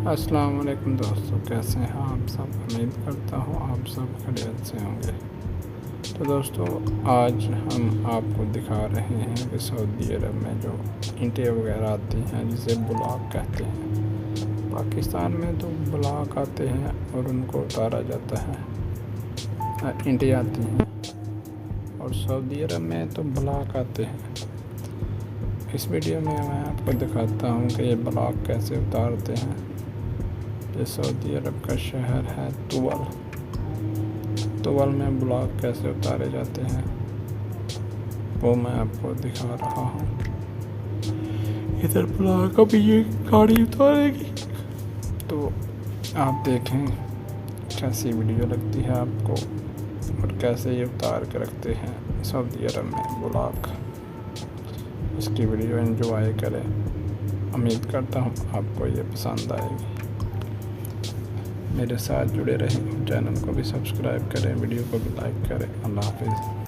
अस्सलाम वालेकुम दोस्तों, कैसे हैं आप सब। उम्मीद करता हूँ आप सब खैरियत से होंगे। तो दोस्तों, आज हम आपको दिखा रहे हैं कि सऊदी अरब में जो ईंटें वगैरह आती हैं जिसे बलाक कहते हैं। पाकिस्तान में तो बलाक आते हैं और उनको उतारा जाता है, ईंटें आती हैं, और सऊदी अरब में तो बलाक आते हैं। इस वीडियो में मैं आपको दिखाता हूँ कि ये बलाक कैसे उतारते हैं। ये सऊदी अरब का शहर है तुवल में बलाक कैसे उतारे जाते हैं वो मैं आपको दिखा रहा हूँ। इधर बलाक अभी ये गाड़ी उतारेगी, तो आप देखें कैसी वीडियो लगती है आपको और कैसे ये उतार के रखते हैं सऊदी अरब में बलाक। इसकी वीडियो एंजॉय करें, उम्मीद करता हूँ आपको ये पसंद आएगी। मेरे साथ जुड़े रहें, चैनल को भी सब्सक्राइब करें, वीडियो को भी लाइक करें। अल्लाह हाफिज़।